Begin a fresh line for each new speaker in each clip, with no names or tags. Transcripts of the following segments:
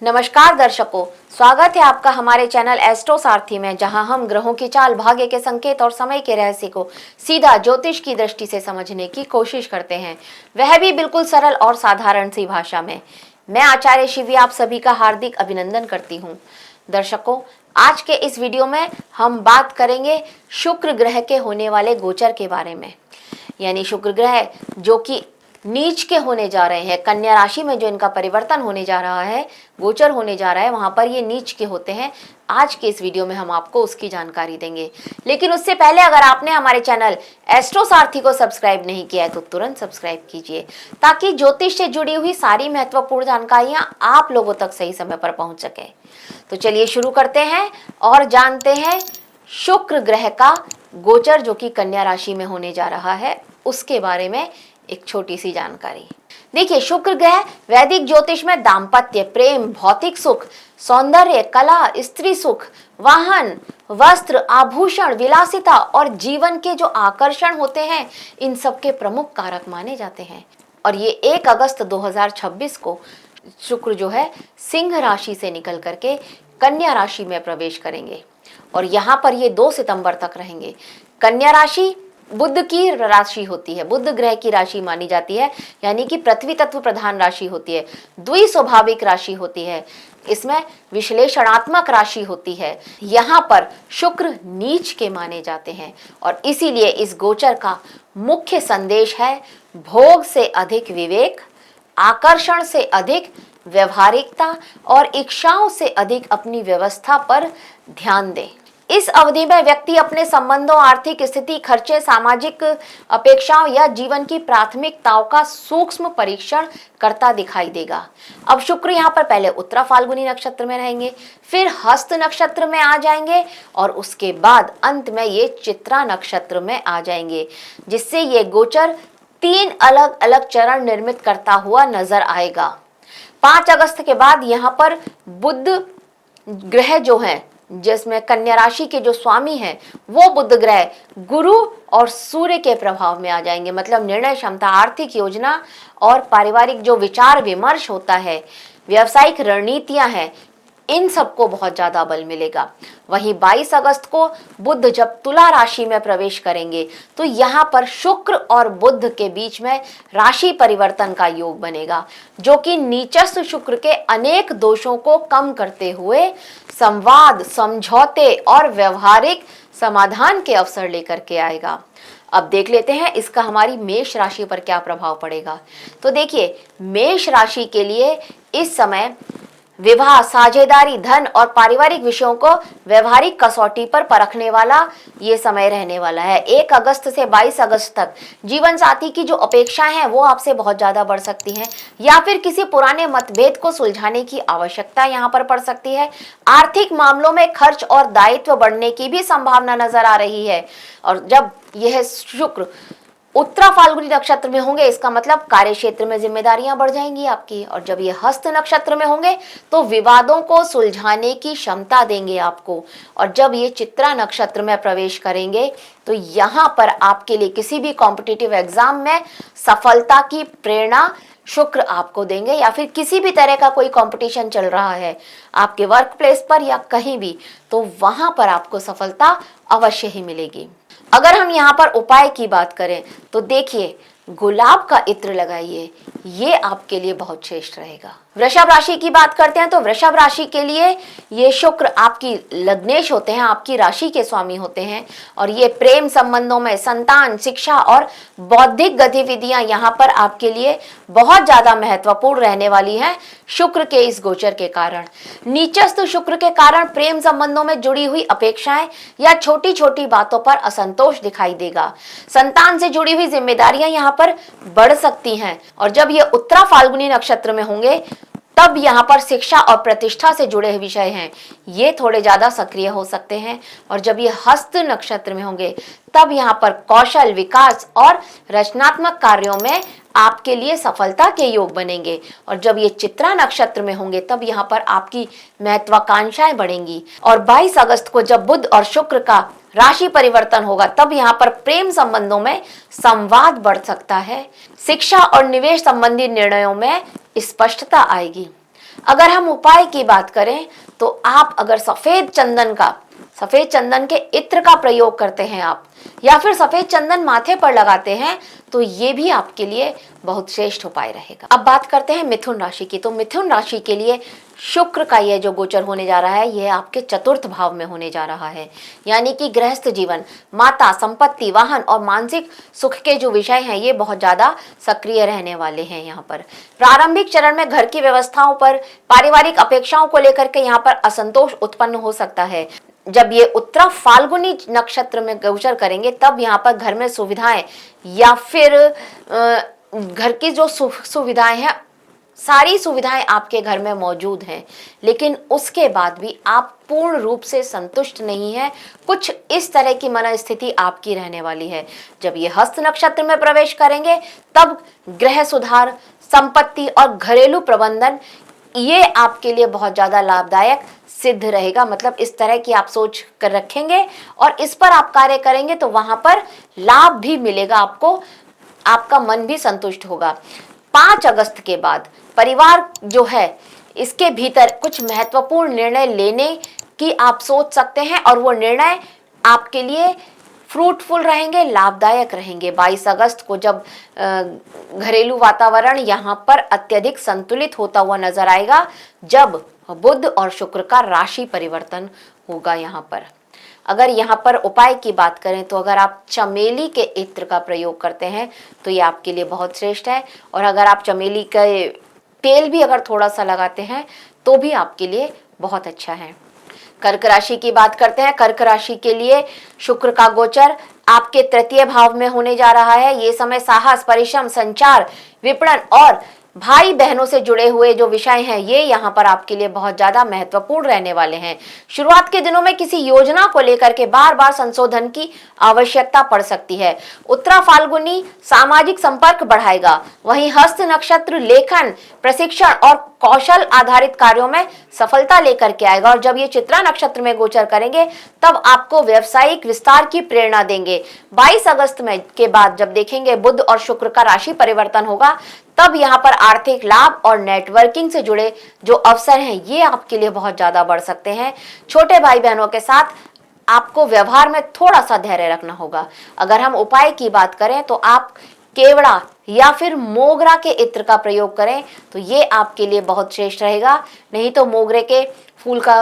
नमस्कार दर्शकों, स्वागत है आपका हमारे चैनल एस्ट्रो सारथी में, जहां हम ग्रहों की चाल, भाग्य के संकेत और समय के रहस्य को सीधा ज्योतिष की दृष्टि से समझने की कोशिश करते हैं, वह भी बिल्कुल सरल और साधारण सी भाषा में। मैं आचार्य शिवी आप सभी का हार्दिक अभिनंदन करती हूँ। दर्शकों, आज के इस वीडियो में हम बात करेंगे शुक्र ग्रह के होने वाले गोचर के बारे में। यानी शुक्र ग्रह जो कि नीच के होने जा रहे हैं, कन्या राशि में जो इनका परिवर्तन होने जा रहा है, गोचर होने जा रहा है, वहां पर ये नीच के होते हैं। आज के इस वीडियो में हम आपको उसकी जानकारी देंगे। लेकिन उससे पहले अगर आपने हमारे चैनल एस्ट्रो सारथी को सब्सक्राइब नहीं किया है तो तुरंत सब्सक्राइब कीजिए, ताकि ज्योतिष से जुड़ी हुई सारी महत्वपूर्ण जानकारियां आप लोगों तक सही समय पर पहुंच सके। तो चलिए शुरू करते हैं और जानते हैं शुक्र ग्रह का गोचर जो कि कन्या राशि में होने जा रहा है, उसके बारे में एक छोटी सी जानकारी। देखिए, शुक्र ग्रह वैदिक ज्योतिष में दाम्पत्य, प्रेम, भौतिक सुख, सौंदर्य, कला, स्त्री सुख, वाहन, वस्त्र, आभूषण, विलासिता और जीवन के जो आकर्षण होते हैं, इन सब के प्रमुख कारक माने जाते हैं। और ये 1 अगस्त 2026 को शुक्र जो है सिंह राशि से निकल करके कन्या राशि में प्रवेश करेंगे और यहाँ पर ये 2 सितंबर तक रहेंगे। कन्या राशि बुध की राशि होती है, बुध ग्रह की राशि मानी जाती है, यानी कि पृथ्वी तत्व प्रधान राशि होती है, द्विस्वाभाविक राशि होती है, इसमें विश्लेषणात्मक राशि होती है। यहाँ पर शुक्र नीच के माने जाते हैं और इसीलिए इस गोचर का मुख्य संदेश है भोग से अधिक विवेक, आकर्षण से अधिक व्यवहारिकता और इच्छाओं से अधिक अपनी व्यवस्था पर ध्यान दें। इस अवधि में व्यक्ति अपने संबंधों, आर्थिक स्थिति, खर्चे, सामाजिक अपेक्षाओं या जीवन की प्राथमिकताओं का सूक्ष्म परीक्षण करता दिखाई देगा। अब शुक्र यहाँ पर पहले उत्तरा फाल्गुनी नक्षत्र में रहेंगे, फिर हस्त नक्षत्र में आ जाएंगे और उसके बाद अंत में ये चित्रा नक्षत्र में आ जाएंगे, जिससे ये गोचर 3 अलग अलग चरण निर्मित करता हुआ नजर आएगा। 5 अगस्त के बाद यहाँ पर बुध ग्रह जो है, जिसमें कन्या राशि के जो स्वामी हैं वो बुध ग्रह गुरु और सूर्य के प्रभाव में आ जाएंगे। मतलब निर्णय क्षमता, आर्थिक योजना और पारिवारिक जो विचार विमर्श होता है, व्यावसायिक रणनीतियां हैं, इन सबको बहुत ज्यादा बल मिलेगा। वहीं 22 अगस्त को बुध जब तुला राशि में प्रवेश करेंगे तो यहाँ पर शुक्र और बुध के बीच में राशि परिवर्तन का योग बनेगा, जो कि नीचस्थ शुक्र के अनेक दोषों को कम करते हुए संवाद, समझौते और व्यवहारिक समाधान के अवसर लेकर के आएगा। अब देख लेते हैं इसका हमारी मेष राशि पर क्या प्रभाव पड़ेगा। तो देखिए, मेष राशि के लिए इस समय विवाह, साझेदारी, धन और पारिवारिक विषयों को व्यवहारिक कसौटी पर परखने वाला ये समय रहने वाला है। 1 अगस्त से 22 अगस्त तक जीवन साथी की जो अपेक्षाएं हैं वो आपसे बहुत ज्यादा बढ़ सकती हैं, या फिर किसी पुराने मतभेद को सुलझाने की आवश्यकता यहाँ पर पड़ सकती है। आर्थिक मामलों में खर्च और दायित्व बढ़ने की भी संभावना नजर आ रही है। और जब यह शुक्र उत्तरा फाल्गुनी नक्षत्र में होंगे, इसका मतलब कार्य क्षेत्र में जिम्मेदारियां बढ़ जाएंगी आपकी। और जब ये हस्त नक्षत्र में होंगे तो विवादों को सुलझाने की क्षमता देंगे आपको। और जब ये चित्रा नक्षत्र में प्रवेश करेंगे तो यहाँ पर आपके लिए किसी भी कॉम्पिटिटिव एग्जाम में सफलता की प्रेरणा शुक्र आपको देंगे, या फिर किसी भी तरह का कोई कंपटीशन चल रहा है आपके वर्क प्लेस पर या कहीं भी, तो वहां पर आपको सफलता अवश्य ही मिलेगी। अगर हम यहाँ पर उपाय की बात करें तो देखिए, गुलाब का इत्र लगाइए, ये आपके लिए बहुत श्रेष्ठ रहेगा। वृषभ राशि की बात करते हैं तो वृषभ राशि के लिए ये शुक्र आपकी लग्नेश होते हैं, आपकी राशि के स्वामी होते हैं, और ये प्रेम संबंधों में, संतान, शिक्षा और बौद्धिक गतिविधियां यहाँ पर आपके लिए बहुत ज्यादा महत्वपूर्ण रहने वाली हैं शुक्र के इस गोचर के कारण। नीचस्थ शुक्र के कारण प्रेम संबंधों में जुड़ी हुई अपेक्षाएं या छोटी छोटी बातों पर असंतोष दिखाई देगा। संतान से जुड़ी हुई जिम्मेदारियां यहाँ पर बढ़ सकती हैं। और जब ये उत्तरा फाल्गुनी नक्षत्र में होंगे तब यहाँ पर शिक्षा और प्रतिष्ठा से जुड़े विषय हैं, ये थोड़े ज्यादा सक्रिय हो सकते हैं। और जब ये हस्त नक्षत्र में होंगे तब यहाँ पर कौशल, विकास और रचनात्मक कार्यों में आपके लिए सफलता के योग बनेंगे। और जब ये चित्रा नक्षत्र में होंगे तब यहाँ पर आपकी महत्वाकांक्षाएं बढ़ेंगी। और 22 अगस्त को जब बुध और शुक्र का राशि परिवर्तन होगा तब यहाँ पर प्रेम संबंधों में संवाद बढ़ सकता है। शिक्षा और निवेश संबंधी निर्णयों में स्पष्टता आएगी। अगर हम उपाय की बात करें तो आप अगर सफेद चंदन के इत्र का प्रयोग करते हैं आप, या फिर सफेद चंदन माथे पर लगाते हैं, तो ये भी आपके लिए बहुत श्रेष्ठ उपाय रहेगा। अब बात करते हैं मिथुन राशि की। तो मिथुन राशि के लिए शुक्र का यह जो गोचर होने जा रहा है, यह आपके चतुर्थ भाव में होने जा रहा है, यानी कि गृहस्थ जीवन, माता, संपत्ति, वाहन और मानसिक सुख के जो विषय हैं, ये बहुत ज्यादा सक्रिय रहने वाले हैं। यहाँ पर प्रारंभिक चरण में घर की व्यवस्थाओं पर, पारिवारिक अपेक्षाओं को लेकर के यहाँ पर असंतोष उत्पन्न हो सकता है। जब ये उत्तरा फाल्गुनी नक्षत्र में गोचर करेंगे, तब यहाँ पर घर में सुविधाएं या फिर घर की जो सुविधाएं हैं, सारी सुविधाएं आपके घर में मौजूद हैं, लेकिन उसके बाद भी आप पूर्ण रूप से संतुष्ट नहीं है। कुछ इस तरह की मनस्थिति आपकी रहने वाली है। जब ये हस्त नक्षत्र में प्रवेश करेंगे, तब गृह सुधार, संपत्ति और घरेलू प्रबंधन, ये आपके लिए बहुत ज्यादा लाभदायक सिद्ध रहेगा। मतलब इस तरह की आप सोच कर रखेंगे और इस पर आप कार्य करेंगे तो वहां पर लाभ भी मिलेगा आपको, आपका मन भी संतुष्ट होगा। 5 अगस्त के बाद परिवार जो है, इसके भीतर कुछ महत्वपूर्ण निर्णय लेने की आप सोच सकते हैं और वो निर्णय आपके लिए फ्रूटफुल रहेंगे, लाभदायक रहेंगे। 22 अगस्त को जब घरेलू वातावरण यहाँ पर अत्यधिक संतुलित होता हुआ नजर आएगा, जब बुध और शुक्र का राशि परिवर्तन होगा। यहाँ पर अगर यहाँ पर उपाय की बात करें तो अगर आप चमेली के इत्र का प्रयोग करते हैं तो ये आपके लिए बहुत श्रेष्ठ है, और अगर आप चमेली का तेल भी अगर थोड़ा सा लगाते हैं तो भी आपके लिए बहुत अच्छा है। कर्क राशि की बात करते हैं। कर्क राशि के लिए शुक्र का गोचर आपके तृतीय भाव में होने जा रहा है। ये समय साहस, परिश्रम, संचार, विपणन और भाई बहनों से जुड़े हुए जो विषय हैं, ये यहाँ पर आपके लिए बहुत ज्यादा महत्वपूर्ण रहने वाले हैं। शुरुआत के दिनों में किसी योजना को लेकर के बार बार संशोधन की आवश्यकता पड़ सकती है। उत्तरा फाल्गुनी सामाजिक संपर्क बढ़ाएगा, वहीं हस्त नक्षत्र लेखन, प्रशिक्षण और कौशल आधारित कार्यों में सफलता लेकर के आएगा। और जब ये चित्रा नक्षत्र में गोचर करेंगे, तब आपको व्यवसायिक विस्तार की प्रेरणा देंगे। 22 अगस्त में के बाद जब देखेंगे बुध और शुक्र का राशि परिवर्तन होगा, तब यहाँ पर आर्थिक लाभ और नेटवर्किंग से जुड़े जो अवसर हैं, ये आपके लिए बहुत ज्यादा बढ़ सकते हैं। छोटे भाई बहनों के साथ आपको व्यवहार में थोड़ा सा धैर्य रखना होगा। अगर हम उपाय की बात करें तो आप केवड़ा या फिर मोगरा के इत्र का प्रयोग करें तो ये आपके लिए बहुत श्रेष्ठ रहेगा। नहीं तो मोगरे के फूल का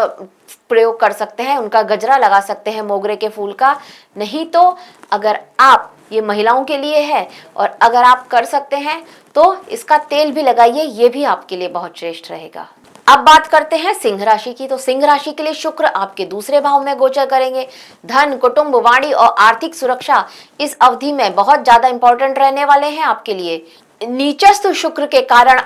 प्रयोग कर सकते हैं, उनका गजरा लगा सकते हैं मोगरे के फूल का। नहीं तो अगर आप, ये महिलाओं के लिए है, और अगर आप कर सकते हैं तो इसका तेल भी लगाइए, ये भी आपके लिए बहुत श्रेष्ठ रहेगा। अब बात करते हैं सिंह राशि की। तो सिंह राशि के लिए शुक्र आपके दूसरे भाव में गोचर करेंगे। धन, कुटुंब, वाणी और आर्थिक सुरक्षा इस अवधि में बहुत ज्यादा इंपॉर्टेंट रहने वाले हैं आपके लिए। नीचस्थ शुक्र के कारण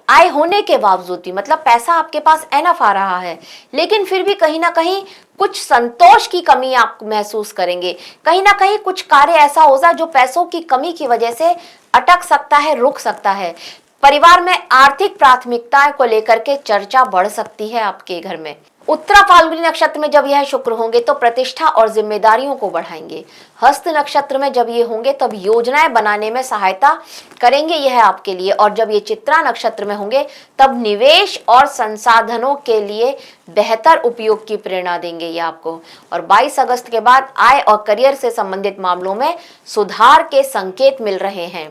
आय होने के बावजूद भी, मतलब पैसा आपके पास एनफ आ रहा है, लेकिन फिर भी कहीं ना कहीं कुछ संतोष की कमी आप महसूस करेंगे। कहीं ना कहीं कुछ कार्य ऐसा होगा जो पैसों की कमी की वजह से अटक सकता है, रुक सकता है। परिवार में आर्थिक प्राथमिकताएं को लेकर के चर्चा बढ़ सकती है आपके घर में। उत्तरा फाल्गुनी नक्षत्र में जब यह शुक्र होंगे तो प्रतिष्ठा और जिम्मेदारियों को बढ़ाएंगे। हस्त नक्षत्र में जब ये होंगे तब योजनाएं बनाने में सहायता करेंगे यह आपके लिए, और जब ये चित्रा नक्षत्र में होंगे तब निवेश और संसाधनों के लिए बेहतर उपयोग की प्रेरणा देंगे ये आपको। और 22 अगस्त के बाद आय और करियर से संबंधित मामलों में सुधार के संकेत मिल रहे हैं।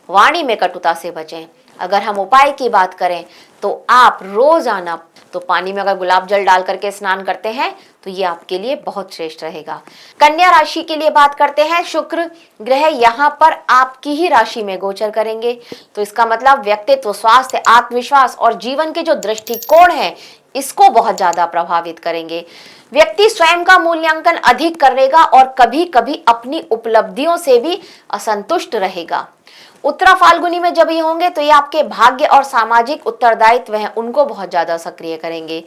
वाणी में कटुता से बचें। अगर हम उपाय की बात करें तो आप रोजाना तो पानी में अगर गुलाब जल डाल करके स्नान करते हैं तो ये आपके लिए बहुत श्रेष्ठ रहेगा। कन्या राशि के लिए बात करते हैं। शुक्र ग्रह यहाँ पर आपकी ही राशि में गोचर करेंगे, तो इसका मतलब व्यक्तित्व, स्वास्थ्य, आत्मविश्वास और जीवन के जो दृष्टिकोण है, इसको बहुत ज्यादा प्रभावित करेंगे। व्यक्ति स्वयं का मूल्यांकन अधिक करेगा और कभी कभी अपनी उपलब्धियों से भी असंतुष्ट रहेगा। उत्तरा फाल्गुनी में जब ये होंगे तो ये आपके भाग्य और सामाजिक उत्तरदायित्व हैं, उनको बहुत ज्यादा सक्रिय करेंगे।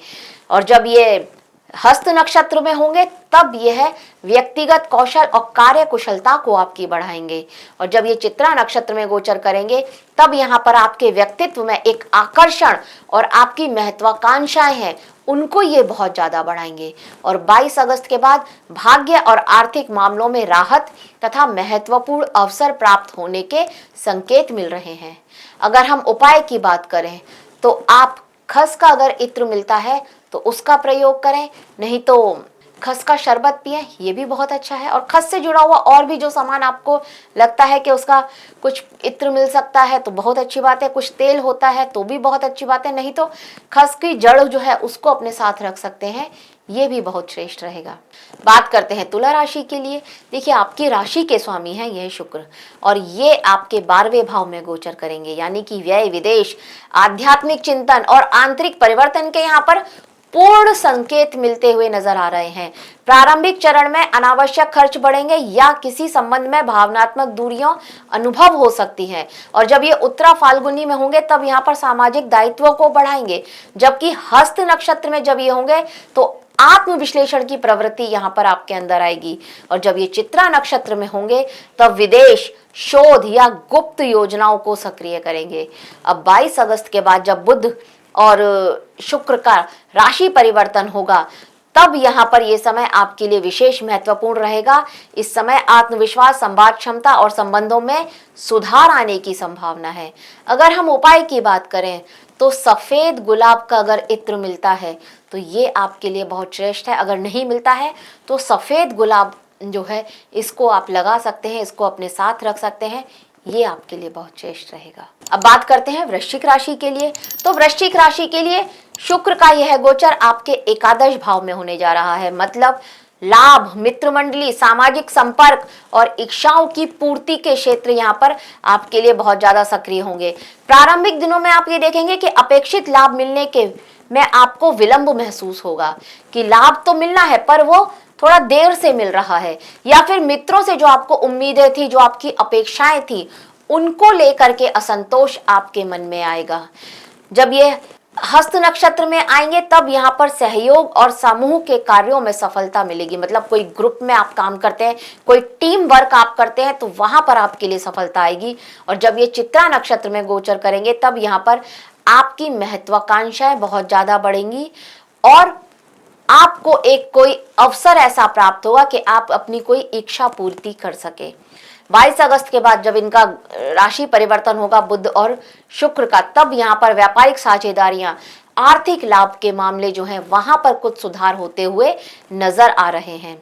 और जब ये हस्त नक्षत्र में होंगे तब यह व्यक्तिगत कौशल और कार्य कुशलता को आपकी बढ़ाएंगे। और जब ये चित्रा नक्षत्र में गोचर करेंगे तब यहाँ पर आपके व्यक्तित्व में एक आकर्षण और आपकी महत्वाकांक्षाएं हैं, उनको ये बहुत ज्यादा बढ़ाएंगे। और 22 अगस्त के बाद भाग्य और आर्थिक मामलों में राहत तथा महत्वपूर्ण अवसर प्राप्त होने के संकेत मिल रहे हैं। अगर हम उपाय की बात करें तो आप खस का अगर इत्र मिलता है तो उसका प्रयोग करें, नहीं तो खस का शरबत पिएं, ये भी बहुत अच्छा है। और खस से जुड़ा हुआ और भी जो सामान आपको लगता है कि उसका कुछ इत्र मिल सकता है तो बहुत अच्छी बात है, कुछ तेल होता है तो भी बहुत अच्छी बात है, नहीं तो खस की जड़ जो है उसको अपने साथ रख सकते हैं, ये भी बहुत श्रेष्ठ रहेगा। बात करते हैं तुला राशि के लिए। देखिए, आपकी राशि के स्वामी हैं यह शुक्र, और ये आपके 12वें भाव में गोचर करेंगे, यानी कि व्यय, विदेश, आध्यात्मिक चिंतन और आंतरिक परिवर्तन के यहाँ पर पूर्ण संकेत मिलते हुए नजर आ रहे हैं। प्रारंभिक चरण में अनावश्यक खर्च बढ़ेंगे या किसी संबंध में भावनात्मक दूरियां अनुभव हो सकती हैं, और जब ये उत्तरा फाल्गुनी में होंगे तब यहाँ पर सामाजिक दायित्वों को बढ़ाएंगे। जबकि हस्त नक्षत्र में जब ये होंगे तो आत्मविश्लेषण की प्रवृत्ति यहाँ पर आपके अंदर आएगी, और जब ये चित्रा नक्षत्र में होंगे तब विदेश, शोध या गुप्त योजनाओं को सक्रिय करेंगे। अब 22 अगस्त के बाद जब बुध और शुक्र का राशि परिवर्तन होगा तब यहाँ पर यह समय आपके लिए विशेष महत्वपूर्ण रहेगा। इस समय आत्मविश्वास, संवाद क्षमता और संबंधों में सुधार आने की संभावना है। अगर हम उपाय की बात करें तो सफेद गुलाब का अगर इत्र मिलता है तो ये आपके लिए बहुत श्रेष्ठ है। अगर नहीं मिलता है तो सफेद गुलाब जो है इसको आप लगा सकते हैं, इसको अपने साथ रख सकते हैं, ये आपके लिए बहुत श्रेष्ठ रहेगा। अब बात करते हैं वृश्चिक राशि के लिए। तो वृश्चिक राशि के लिए शुक्र का यह गोचर आपके एकादश भाव में होने जा रहा है, मतलब लाभ, मित्र मंडली, सामाजिक संपर्क और इच्छाओं की पूर्ति के क्षेत्र यहाँ पर आपके लिए बहुत ज्यादा सक्रिय होंगे। प्रारंभिक दिनों में आप ये देखेंगे कि अपेक्षित लाभ मिलने के में आपको विलंब महसूस होगा कि लाभ तो मिलना है पर वो थोड़ा देर से मिल रहा है, या फिर मित्रों से जो आपको उम्मीदें थी, जो आपकी अपेक्षाएं थी, उनको लेकर के असंतोष आपके मन में आएगा। जब ये हस्त नक्षत्र में आएंगे तब यहाँ पर सहयोग और समूह के कार्यों में सफलता मिलेगी, मतलब कोई ग्रुप में आप काम करते हैं, कोई टीम वर्क आप करते हैं तो वहां पर आपके लिए सफलता आएगी। और जब ये चित्रा नक्षत्र में गोचर करेंगे तब यहाँ पर आपकी महत्वाकांक्षाएं बहुत ज्यादा बढ़ेंगी और आपको एक कोई अवसर ऐसा प्राप्त होगा कि आप अपनी कोई इच्छा पूर्ति कर सके। 22 अगस्त के बाद जब इनका राशि परिवर्तन होगा बुध और शुक्र का, तब यहाँ पर व्यापारिक साझेदारियां, आर्थिक लाभ के मामले जो हैं वहां पर कुछ सुधार होते हुए नजर आ रहे हैं।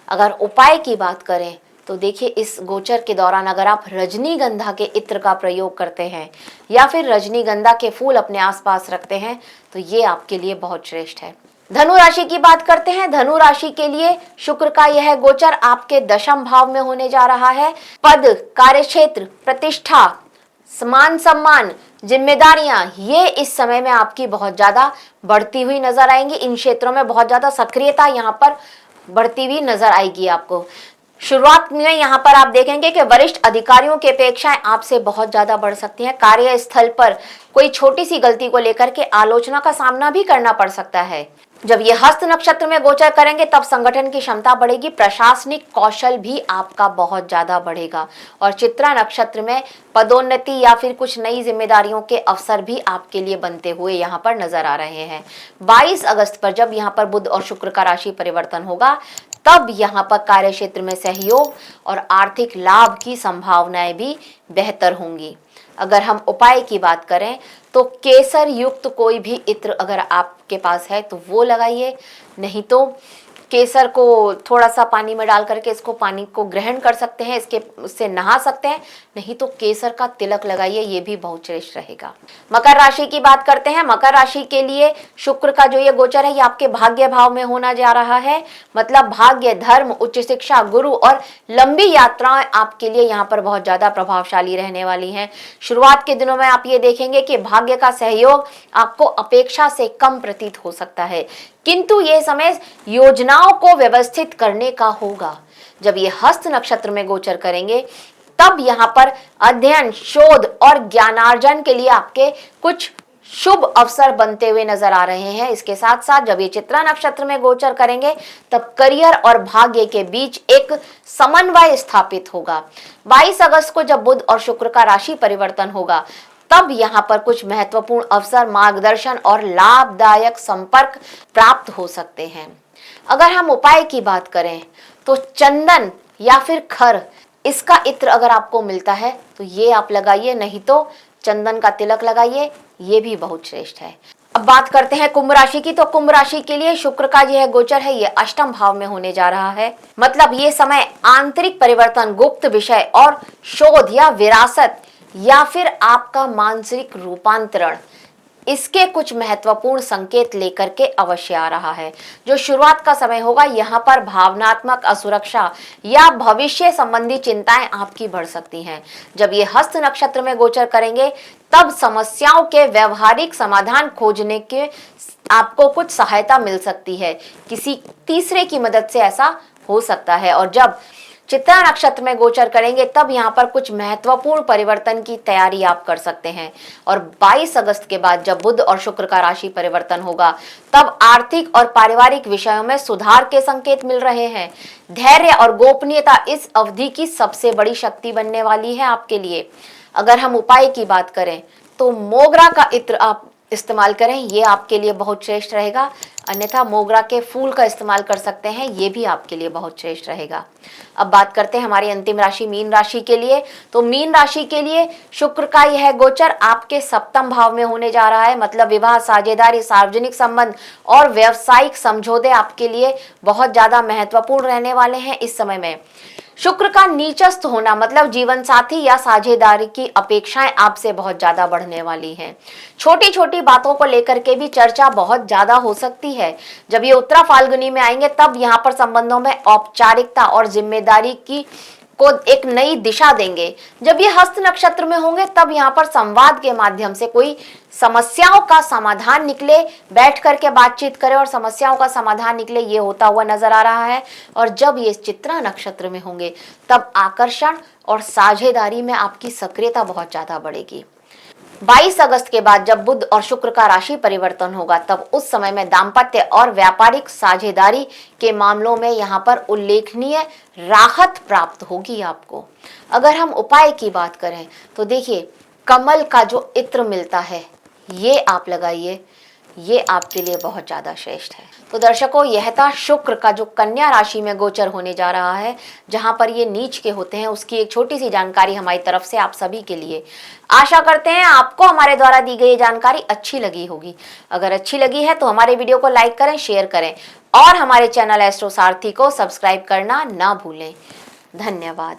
अगर उपाय की बात करें तो देखिए, इस गोचर के दौरान अगर आप रजनीगंधा के इत्र का प्रयोग करते हैं या फिर रजनीगंधा के फूल अपने आसपास रखते हैं तो ये आपके लिए बहुत श्रेष्ठ है। धनु राशि की बात करते हैं। धनु राशि के लिए शुक्र का यह गोचर आपके दशम भाव में होने जा रहा है। पद, कार्यक्षेत्र, प्रतिष्ठा, मान सम्मान, जिम्मेदारियां, ये इस समय में आपकी बहुत ज्यादा बढ़ती हुई नजर आएंगी। इन क्षेत्रों में बहुत ज्यादा सक्रियता यहाँ पर बढ़ती हुई नजर आएगी आपको। शुरुआत में यहाँ पर आप देखेंगे कि वरिष्ठ अधिकारियों की अपेक्षाएं आपसे बहुत ज्यादा बढ़ सकती हैं। कार्यस्थल पर कोई छोटी सी गलती को लेकर के आलोचना का सामना भी करना पड़ सकता है। जब ये हस्त नक्षत्र में गोचर करेंगे तब संगठन की क्षमता बढ़ेगी, प्रशासनिक कौशल भी आपका बहुत ज्यादा बढ़ेगा, और चित्रा नक्षत्र में पदोन्नति या फिर कुछ नई जिम्मेदारियों के अवसर भी आपके लिए बनते हुए यहाँ पर नजर आ रहे हैं। 22 अगस्त पर जब यहाँ पर बुध और शुक्र का राशि परिवर्तन होगा तब यहाँ पर कार्य क्षेत्र में सहयोग और आर्थिक लाभ की संभावनाएं भी बेहतर होंगी। अगर हम उपाय की बात करें तो केसर युक्त कोई भी इत्र अगर आपके पास है तो वो लगाइए, नहीं तो केसर को थोड़ा सा पानी में डाल करके इसको पानी को ग्रहण कर सकते हैं, उससे नहा सकते हैं, नहीं तो केसर का तिलक लगाइए, ये भी बहुत श्रेष्ठ रहेगा। मकर राशि की बात करते हैं। मकर राशि के लिए शुक्र का जो ये गोचर है ये आपके भाग्य भाव में होना जा रहा है, मतलब भाग्य, धर्म, उच्च शिक्षा, गुरु और लंबी यात्राएं आपके लिए यहाँ पर बहुत ज्यादा प्रभावशाली रहने वाली हैं। शुरुआत के दिनों में आप ये देखेंगे कि भाग्य का सहयोग आपको अपेक्षा से कम प्रतीत हो सकता है, किंतु यह समय योजनाओं को व्यवस्थित करने का होगा। जब ये हस्त नक्षत्र में गोचर करेंगे तब यहाँ पर अध्ययन, शोध और ज्ञानार्जन के लिए आपके कुछ शुभ अवसर बनते हुए नजर आ रहे हैं। इसके साथ साथ जब ये चित्रा नक्षत्र में गोचर करेंगे तब करियर और भाग्य के बीच एक समन्वय स्थापित होगा। 22 अगस्त को जब बुध और शुक्र का राशि परिवर्तन होगा तब यहाँ पर कुछ महत्वपूर्ण अवसर, मार्गदर्शन और लाभदायक संपर्क प्राप्त हो सकते हैं। अगर हम उपाय की बात करें तो चंदन या फिर खर, इसका इत्र अगर आपको मिलता है तो ये आप लगाइए, नहीं तो चंदन का तिलक लगाइए, ये भी बहुत श्रेष्ठ है। अब बात करते हैं कुंभ राशि की। तो कुंभ राशि के लिए शुक्र का यह गोचर है, ये अष्टम भाव में होने जा रहा है। मतलब ये समय आंतरिक परिवर्तन, गुप्त विषय और शोध या विरासत या फिर आपका मानसिक रूपांतरण, इसके कुछ महत्वपूर्ण संकेत लेकर के अवश्य आ रहा है। जो शुरुआत का समय होगा, यहाँ पर भावनात्मक असुरक्षा या भविष्य संबंधी चिंताएं आपकी बढ़ सकती हैं। जब ये हस्त नक्षत्र में गोचर करेंगे तब समस्याओं के व्यवहारिक समाधान खोजने के आपको कुछ सहायता मिल सकती है, किसी तीसरे की मदद से ऐसा हो सकता है। और जब चित्रा नक्षत्र में गोचर करेंगे तब यहाँ पर कुछ महत्वपूर्ण परिवर्तन की तैयारी आप कर सकते हैं। और 22 अगस्त के बाद जब बुध और शुक्र का राशि परिवर्तन होगा तब आर्थिक और पारिवारिक विषयों में सुधार के संकेत मिल रहे हैं। धैर्य और गोपनीयता इस अवधि की सबसे बड़ी शक्ति बनने वाली है आपके लिए। अगर हम उपाय की बात करें तो मोगरा का इत्र आप इस्तेमाल करें, ये आपके लिए बहुत श्रेष्ठ रहेगा। अन्यथा मोगरा के फूल का इस्तेमाल कर सकते हैं, ये भी आपके लिए बहुत श्रेष्ठ रहेगा। अब बात करते हैं हमारी अंतिम राशि मीन राशि के लिए। तो मीन राशि के लिए शुक्र का यह गोचर आपके सप्तम भाव में होने जा रहा है। मतलब विवाह, साझेदारी, सार्वजनिक संबंध और व्यावसायिक समझौते आपके लिए बहुत ज्यादा महत्वपूर्ण रहने वाले हैं इस समय में। शुक्र का नीचस्थ होना मतलब जीवन साथी या साझेदारी की अपेक्षाएं आपसे बहुत ज्यादा बढ़ने वाली हैं। छोटी छोटी बातों को लेकर के भी चर्चा बहुत ज्यादा हो सकती है। जब ये उत्तरा फाल्गुनी में आएंगे तब यहाँ पर संबंधों में औपचारिकता और जिम्मेदारी की को एक नई दिशा देंगे। जब ये हस्त नक्षत्र में होंगे तब यहाँ पर संवाद के माध्यम से कोई समस्याओं का समाधान निकले, बैठ करके बातचीत करें और समस्याओं का समाधान निकले, ये होता हुआ नजर आ रहा है। और जब ये चित्रा नक्षत्र में होंगे तब आकर्षण और साझेदारी में आपकी सक्रियता बहुत ज्यादा बढ़ेगी। 22 अगस्त के बाद जब बुध और शुक्र का राशि परिवर्तन होगा तब उस समय में दाम्पत्य और व्यापारिक साझेदारी के मामलों में यहाँ पर उल्लेखनीय राहत प्राप्त होगी आपको। अगर हम उपाय की बात करें तो देखिए, कमल का जो इत्र मिलता है ये आप लगाइए, ये आपके लिए बहुत ज्यादा श्रेष्ठ है। तो दर्शकों, यह था शुक्र का जो कन्या राशि में गोचर होने जा रहा है, जहां पर ये नीच के होते हैं, उसकी एक छोटी सी जानकारी हमारी तरफ से आप सभी के लिए। आशा करते हैं आपको हमारे द्वारा दी गई जानकारी अच्छी लगी होगी। अगर अच्छी लगी है तो हमारे वीडियो को लाइक करें, शेयर करें और हमारे चैनल एस्ट्रो सारथी को सब्सक्राइब करना ना भूलें। धन्यवाद।